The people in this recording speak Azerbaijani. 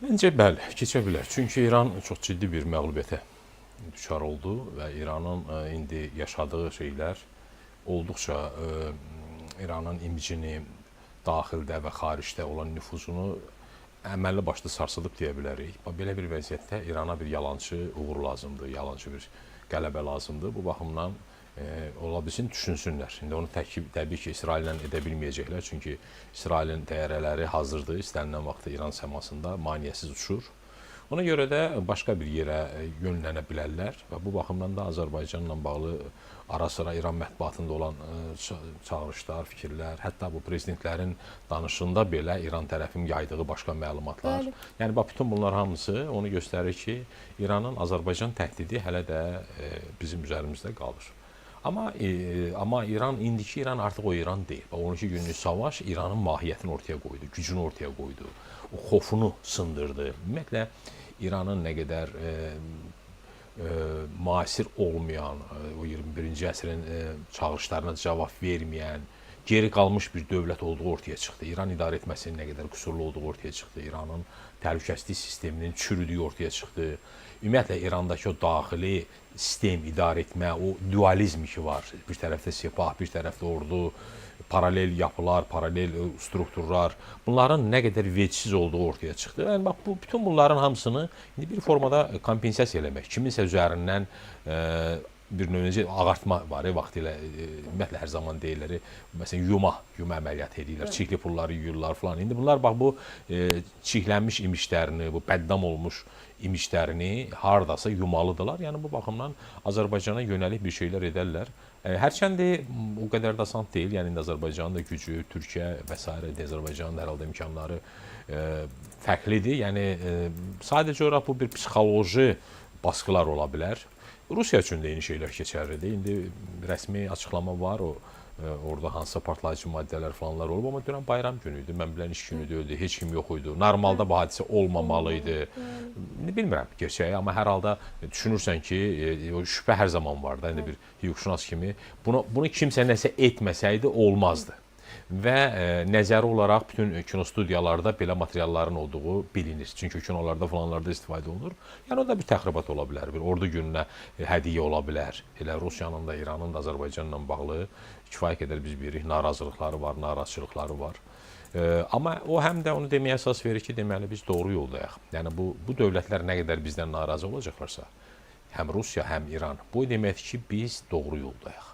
Məncə bəli, keçə bilər. Çünki İran çox ciddi bir məğlubiyyətə düçar oldu və İranın indi yaşadığı şeylər olduqca İranın imicini, daxildə və xaricdə olan nüfuzunu əməlli başlı sarsıdıb deyə bilərik. Belə bir vəziyyətdə İrana bir yalançı uğur lazımdır, yalançı bir qələbə lazımdır. Bu baxımdan ola bilsin düşünsünlər. İndi onu təbii ki, İsraillə edə bilməyəcəklər. Çünki İsrailin təyyarələri hazırdır. İstənilən vaxtda İran səmasında maneəsiz uçur. Ona görə də başqa bir yerə yönlənə bilərlər və bu baxımdan da Azərbaycanla bağlı ara-sıra İran mətbuatında olan çağırışlar, fikirlər, hətta bu prezidentlərin danışığında belə İran tərəfinin yaydığı başqa məlumatlar. Bəli. Yəni bax bütün bunlar hamısı onu göstərir ki, İranın Azərbaycan təhdidi hələ də bizim üzərimizdə qalır. Amma İran, indiki İran artıq o İran deyil. 12 günlük savaş İranın mahiyyətini ortaya qoydu, gücünü ortaya qoydu, o xofunu sındırdı. Ümumiyyətlə, İranın nə qədər müasir olmayan, o 21-ci əsrin çağırışlarına cavab verməyən, geri qalmış bir dövlət olduğu ortaya çıxdı. İran idarə etməsinin nə qədər qüsurlu olduğu ortaya çıxdı. İranın təhlükəsizlik sisteminin çürüdüyü ortaya çıxdı. Ümumiyyətlə, İrandakı o daxili sistem, idarə etmə, o dualizm ki var. Bir tərəfdə sepah, bir tərəfdə ordu, paralel yapılar, paralel strukturlar. Bunların nə qədər vecsiz olduğu ortaya çıxdı. Yəni, bax, bütün bunların hamısını indi bir formada kompensasiya eləmək, kiminsə üzərindən bir növcə ağartma var, vaxtilə ümumiyyətlə hər zaman deyirlər, məsələn yuma əməliyyatı edirlər, çirkli pulları yuyurlar falan. İndi bunlar bax bu çirklənmiş imişlərini, bu bəddam olmuş imişlərini hardasa yumalıdırlar. Yəni bu baxımdan Azərbaycana yönəlik bir şeylər edərlər. Hərçənd o qədər də asan deyil. Yəni indi Azərbaycanın da gücü, Türkiyə və s. Azərbaycanın hər halda imkanları fərqlidir. Yəni sadəcə olaraq bu bir psixoloji baskılar ola bilər. Rusiya üçün də eyni şeylər keçərlidir. İndi rəsmi açıqlama var, orada hansısa partlayıcı maddələr falanlar olub, amma dünən bayram günü idi, mən bilən iş günü deyildi, heç kim yox idi. Normalda bu hadisə olmamalı idi. Bilmirəm gerçəyi, amma hər halda düşünürsən ki, şübhə hər zaman var da, bir hüquqşünas kimi. Bunu kimsə nəsə etməsəydi olmazdı. Və nəzəri olaraq bütün kinostudiyalarda belə materialların olduğu bilinir. Çünki kinolarda falanlarda istifadə olunur. Yəni o da bir təxribat ola bilər, bir ordu gününə hədiyyə ola bilər. Elə Rusiyanın da, İranın da Azərbaycanla bağlı kifayət qədər biz bilirik, narazılıqları var, narazıçılıqları var. Amma o həm də onu deməyə əsas verir ki, deməli biz doğru yoldayıq. Yəni bu dövlətlər nə qədər bizdən narazı olacaqlarsa, həm Rusiya, həm İran, bu deməkdir ki, biz doğru yoldayıq.